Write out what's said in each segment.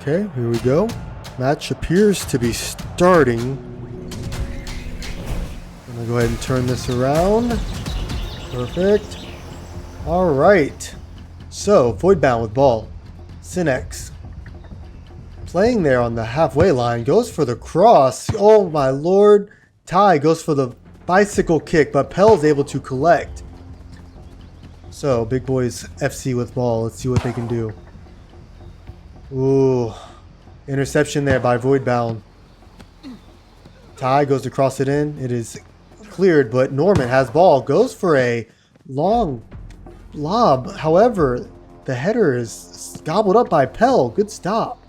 Okay, here we go. Match appears to be starting. I'm gonna go ahead and turn this around. Perfect. All right. So, VoidBound with ball. Synex. Playing there on the halfway line. Goes for the cross. Oh my lord. Ty goes for the bicycle kick, but Pell's able to collect. So, Big Boys FC with ball. Let's see what they can do. Ooh. Interception there by VoidBound. Ty goes to cross it in. It is cleared, but Norman has ball. Goes for a long lob. However, the header is gobbled up by Pell. Good stop.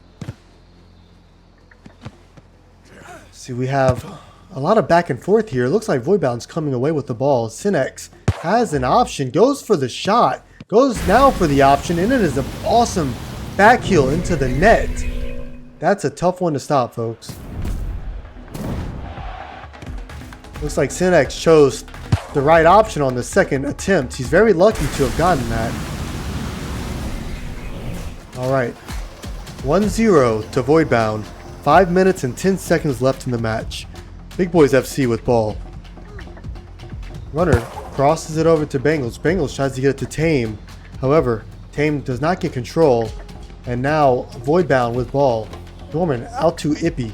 See, we have a lot of back and forth here. It looks like VoidBound's coming away with the ball. Synex has an option. Goes for the shot. Goes now for the option, and it is an awesome back heel into the net. That's a tough one to stop, folks. Looks like Synex chose the right option on the second attempt. He's very lucky to have gotten that. Alright. 1-0 to VoidBound. 5 minutes and 10 seconds left in the match. Big Boys FC with ball. Runner crosses it over to Bengals. Bengals tries to get it to Tame. However, Tame does not get control. And now VoidBound with ball. Norman out to Ippy.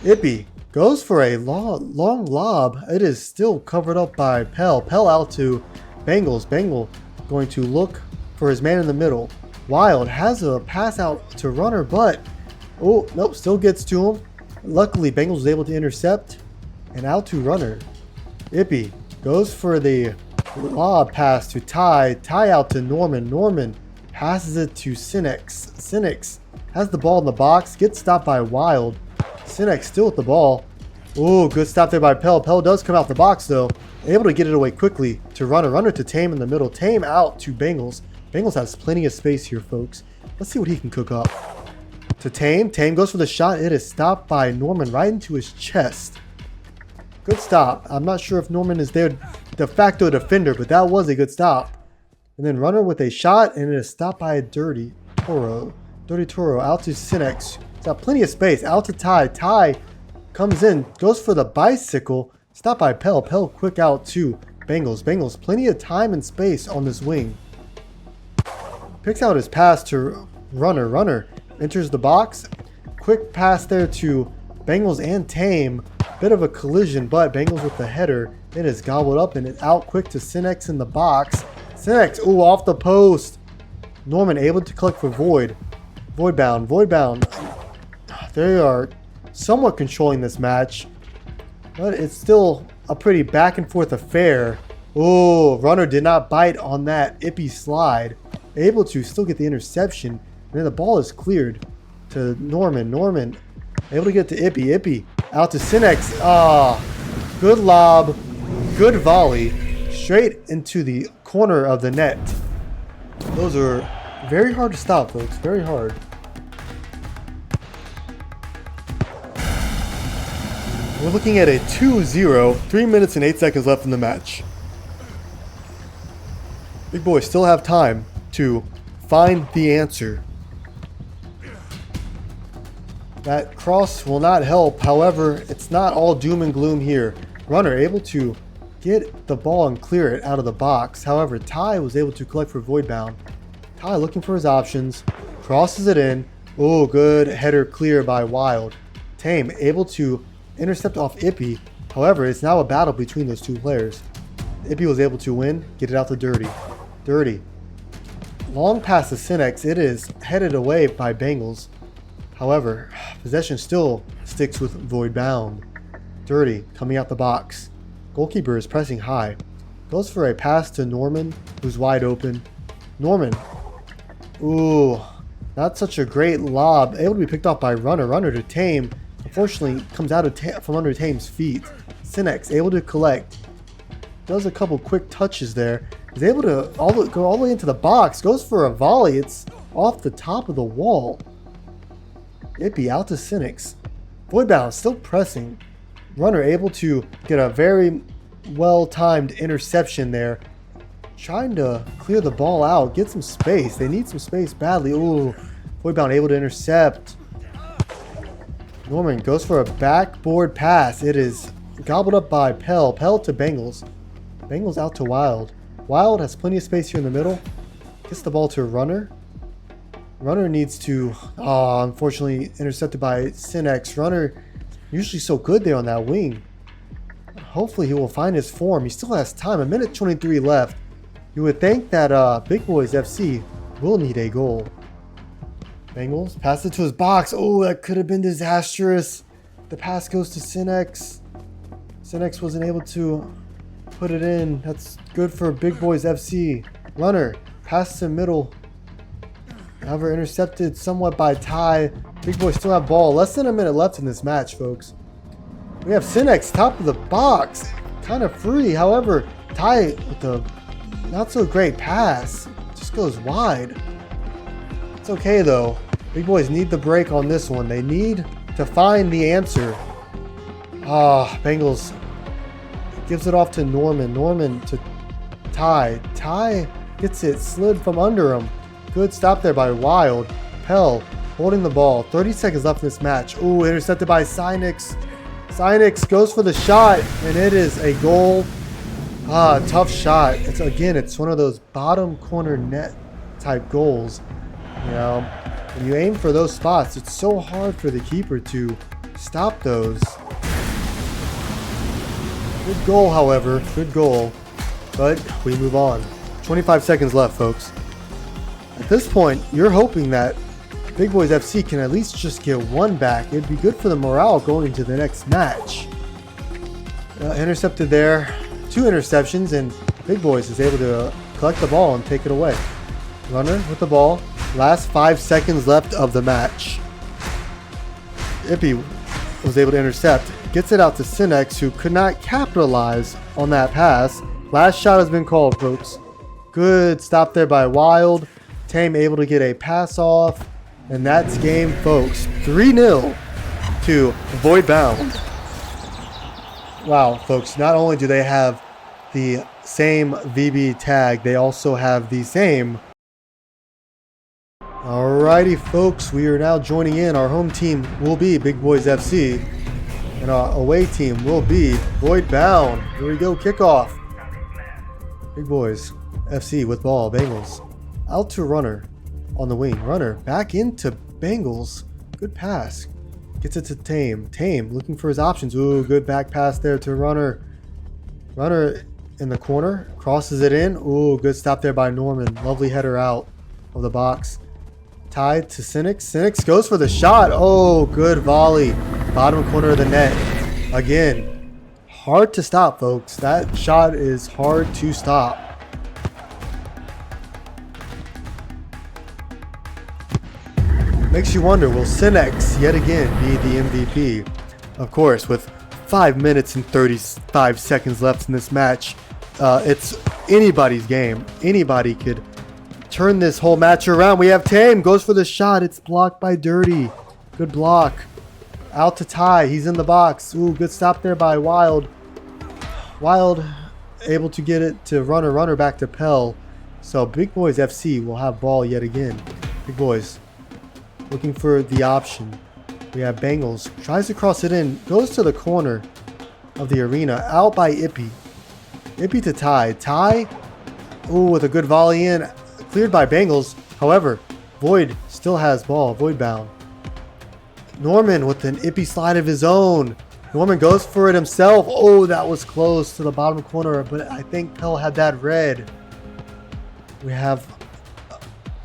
Ippy goes for a long lob. It is still covered up by Pell. Pell out to Bengals. Bengal going to look for his man in the middle. Wild has a pass out to Runner, but oh nope, still gets to him. Luckily, Bengals was able to intercept and out to Runner. Ippy goes for the lob pass to Ty. Ty out to Norman. Norman passes it to Synex. Synex has the ball in the box. Gets stopped by Wild. Synex still with the ball. Oh, good stop there by Pell. Pell does come out the box though. Able to get it away quickly to Runner. Runner to Tame in the middle. Tame out to Bengals. Bengals has plenty of space here, folks. Let's see what he can cook up. To Tame. Tame goes for the shot. It is stopped by Norman right into his chest. Good stop. I'm not sure if Norman is their de facto defender, but that was a good stop. And then Runner with a shot, and it is stopped by a Dirty Toro. Dirty Toro out to Synex. He's got plenty of space. Out to Ty. Ty comes in, goes for the bicycle. Stopped by Pell. Pell quick out to Bengals. Bengals plenty of time and space on this wing. Picks out his pass to Runner. Runner enters the box. Quick pass there to Bengals and Tame. Bit of a collision, but Bengals with the header. It is gobbled up and it's out quick to Synex in the box. Synex, ooh, off the post. Norman able to collect for Void. VoidBound. VoidBound. They are somewhat controlling this match, but it's still a pretty back and forth affair. Oh, Runner did not bite on that Ippy slide. Able to still get the interception. And then the ball is cleared to Norman. Norman able to get to Ippy. Ippy out to Synex. Ah, good lob. Good volley. Straight into the corner of the net. Those are very hard to stop, folks. Very hard. We're looking at a 2-0. 3 minutes and 8 seconds left in the match. Big Boys still have time to find the answer. That cross will not help. However, it's not all doom and gloom here. Runner able to get the ball and clear it out of the box. However, Ty was able to collect for VoidBound. Ty looking for his options. Crosses it in. Oh, good header clear by Wild. Tame able to intercept off Ippy. However, it's now a battle between those two players. Ippy was able to win. Get it out to Dirty. Dirty. Long pass to Synex. It is headed away by Bengals. However, possession still sticks with VoidBound. Dirty coming out the box. Goalkeeper is pressing high. Goes for a pass to Norman, who's wide open. Norman. Ooh, not such a great lob. Able to be picked off by Runner. Runner to Tame. Unfortunately, comes out of from under Tame's feet. Synex able to collect. Does a couple quick touches there. Is able to go all the way into the box. Goes for a volley. It's off the top of the wall. Ippy out to Synex. VoidBound still pressing. Runner able to get a very well-timed interception there. Trying to clear the ball out, get some space. They need some space badly. Ooh, VoidBound able to intercept. Norman goes for a backboard pass. It is gobbled up by Pell. Pell to Bengals. Bengals out to Wild. Wild has plenty of space here in the middle. Gets the ball to Runner. Runner needs to... Oh, unfortunately intercepted by Sinex. Runner usually so good there on that wing. Hopefully he will find his form. He still has time. 1:23 left. You would think that Big Boys FC will need a goal. Bengals pass it to his box. Oh, that could have been disastrous. The pass goes to Sinex. Sinex wasn't able to put it in. That's good for Big Boys FC. Runner pass to middle. However, intercepted somewhat by Ty. Big Boys still have ball. Less than a minute left in this match, folks. We have Sinex top of the box. Kind of free. However, Ty with the not so great pass. Just goes wide. It's okay though. Big Boys need the break on this one. They need to find the answer. Bengals gives it off to Norman. Norman to Ty. Ty gets it slid from under him. Good stop there by Wild. Pell holding the ball. 30 seconds left in this match. Ooh, intercepted by Sinex. Sinex goes for the shot, and it is a goal. Tough shot. It's one of those bottom corner net type goals. You know, when you aim for those spots, it's so hard for the keeper to stop those. Good goal, however. Good goal. But we move on. 25 seconds left, folks. At this point, you're hoping that Big Boys FC can at least just get one back. It'd be good for the morale going into the next match. Intercepted there. 2 interceptions, and Big Boys is able to collect the ball and take it away. Runner with the ball. Last 5 seconds left of the match. Ippy was able to intercept. Gets it out to Sinex, who could not capitalize on that pass. Last shot has been called, folks. Good stop there by Wild. Tame able to get a pass off. And that's game, folks. 3-0 to VoidBound. Wow, folks. Not only do they have the same VB tag, they also have the same... Alrighty, folks. We are now joining in. Our home team will be Big Boys FC. And our away team will be VoidBound. Here we go. Kickoff. Big Boys FC with ball. Bengals. Out to Runner on the wing. Runner back into Bengals. Good pass. Gets it to Tame. Tame looking for his options. Ooh, good back pass there to Runner. Runner in the corner. Crosses it in. Ooh, good stop there by Norman. Lovely header out of the box. Tied to Sinex. Sinex goes for the shot. Oh, good volley. Bottom corner of the net. Again, hard to stop, folks. That shot is hard to stop. Makes you wonder, will Sinex yet again be the MVP? Of course, with 5 minutes and 35 seconds left in this match, it's anybody's game. Anybody could turn this whole match around. We have Tame, goes for the shot. It's blocked by Dirty. Good block. Out to Ty. He's in the box. Ooh, good stop there by Wild. Wild able to get it to Runner. Runner back to Pell. So Big Boys FC will have ball yet again. Big Boys looking for the option. We have Bengals. Tries to cross it in. Goes to the corner of the arena. Out by Ippy. Ippy to Ty. Ty. Ooh, with a good volley in. Cleared by Bengals. However, Void still has ball. VoidBound. Norman with an Ippy slide of his own. Norman goes for it himself. Oh, that was close to the bottom corner, but I think Pell had that red. We have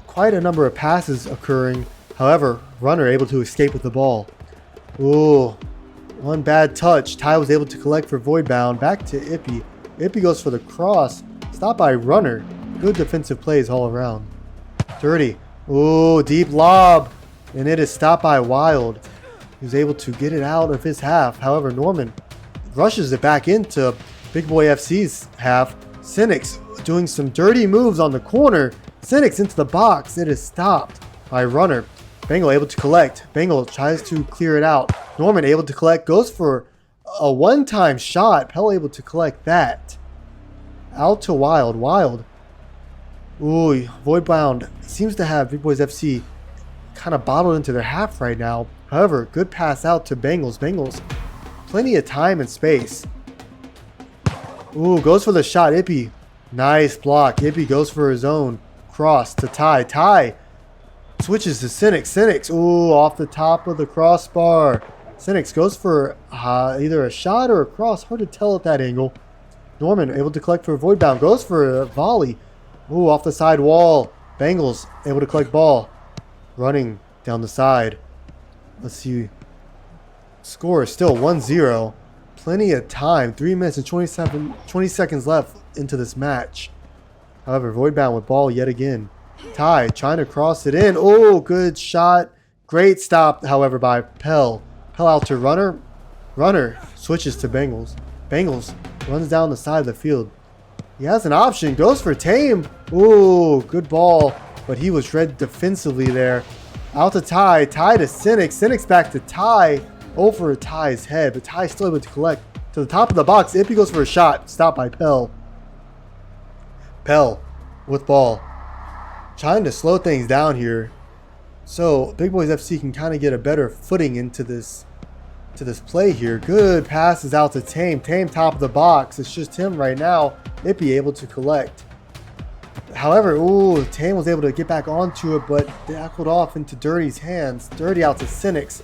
quite a number of passes occurring. However, Runner able to escape with the ball. Ooh, one bad touch. Ty was able to collect for VoidBound. Back to Ippy. Ippy goes for the cross. Stopped by Runner. Good defensive plays all around. Dirty. Ooh, deep lob. And it is stopped by Wild. He was able to get it out of his half. However, Norman rushes it back into Big Boy FC's half. Sinex doing some dirty moves on the corner. Sinex into the box. It is stopped by Runner. Bengal able to collect. Bengal tries to clear it out. Norman able to collect. Goes for a one-time shot. Pell able to collect that. Out to Wild. Wild. Ooh, VoidBound seems to have Big Boys FC kind of bottled into their half right now. However, good pass out to Bengals. Bengals, plenty of time and space. Ooh, goes for the shot. Ippy, nice block. Ippy goes for his own cross to Ty. Ty switches to Cynics. Cynics, ooh, off the top of the crossbar. Cynics goes for either a shot or a cross. Hard to tell at that angle. Norman able to collect for VoidBound. Goes for a volley. Ooh, off the side wall. Bengals able to collect ball. Running down the side. Let's see. Score is still 1-0. Plenty of time. 3 minutes and 20 seconds left into this match. However, VoidBound with ball yet again. Ty trying to cross it in. Oh, good shot. Great stop, however, by Pell. Pell out to Runner. Runner switches to Bengals. Bengals runs down the side of the field. He has an option. Goes for Tame. Ooh, good ball. But he was read defensively there. Out to Ty. Ty to Cynics. Cynics back to Ty. Over Ty's head. But Ty still able to collect. To the top of the box. Ippy goes for a shot. Stopped by Pell. Pell with ball. Trying to slow things down here. So Big Boys FC can kind of get a better footing into this play here. Good passes out to Tame. Tame top of the box. It's just him right now. Ippy able to collect. However, ooh, Tame was able to get back onto it, but tackled off into Dirty's hands. Dirty out to Cynics.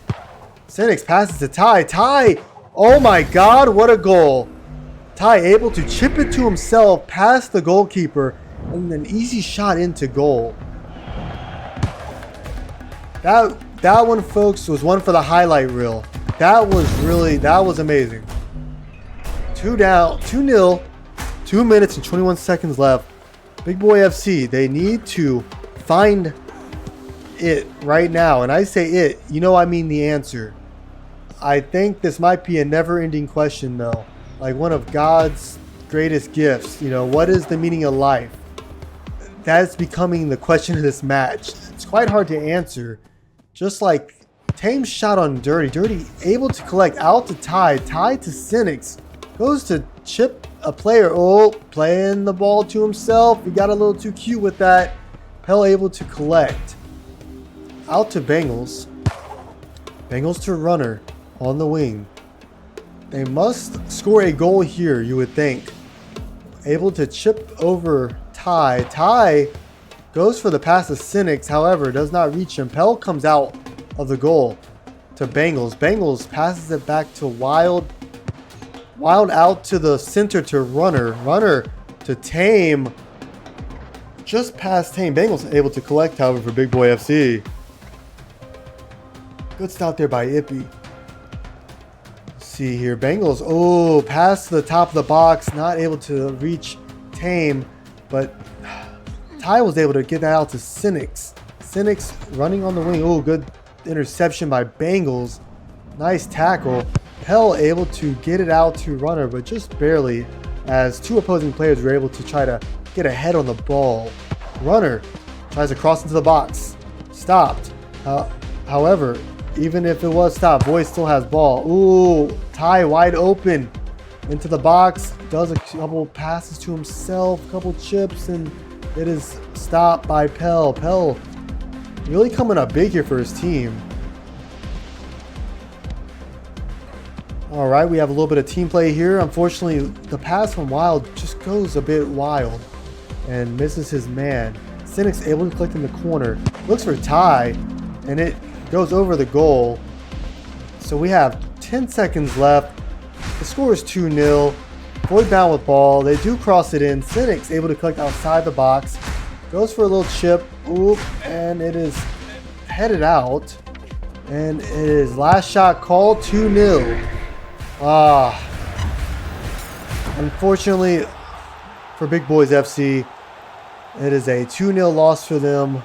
Cynics passes to Ty. Ty! Oh my god, what a goal. Ty able to chip it to himself past the goalkeeper and an easy shot into goal. That one, folks, was one for the highlight reel. That was amazing. 2 down, 2-0, 2 minutes and 21 seconds left. Big Boy FC, they need to find it right now. And I say it, you know I mean the answer. I think this might be a never-ending question, though. Like one of God's greatest gifts. You know, what is the meaning of life? That's becoming the question of this match. It's quite hard to answer. Just like Tame's shot on Dirty. Dirty able to collect out to Ty. Ty to Cynics. Goes to chip a player. Oh, playing the ball to himself. He got a little too cute with that. Pell able to collect. Out to Bengals. Bengals to Runner on the wing. They must score a goal here, you would think. Able to chip over Ty. Ty goes for the pass to Cynics, however, does not reach him. Pell comes out of the goal to Bengals. Bengals passes it back to Wild. Wild out to the center to Runner. Runner to Tame. Just past Tame. Bengals able to collect, however, for Big Boy FC. Good stop there by Ippy. See here, Bengals, oh, pass to the top of the box, not able to reach Tame, but Ty was able to get that out to Cynics. Cynics running on the wing. Oh, good interception by Bengals. Nice tackle. Pell able to get it out to Runner, but just barely, as 2 opposing players were able to try to get ahead on the ball. Runner tries to cross into the box. Stopped. However, even if it was stopped, Void still has ball. Ooh, Ty wide open into the box. Does a couple passes to himself, couple chips, and it is stopped by Pell. Pell really coming up big here for his team. All right, we have a little bit of team play here. Unfortunately, the pass from Wild just goes a bit wild and misses his man. Cynic's able to collect in the corner. Looks for Ty, and it goes over the goal. So we have 10 seconds left. The score is 2-0. VoidBound with ball. They do cross it in. Cynic's able to collect outside the box. Goes for a little chip. Oop, and it is headed out. And it is last shot called. 2-0. Unfortunately for Big Boys FC, it is a 2-0 loss for them.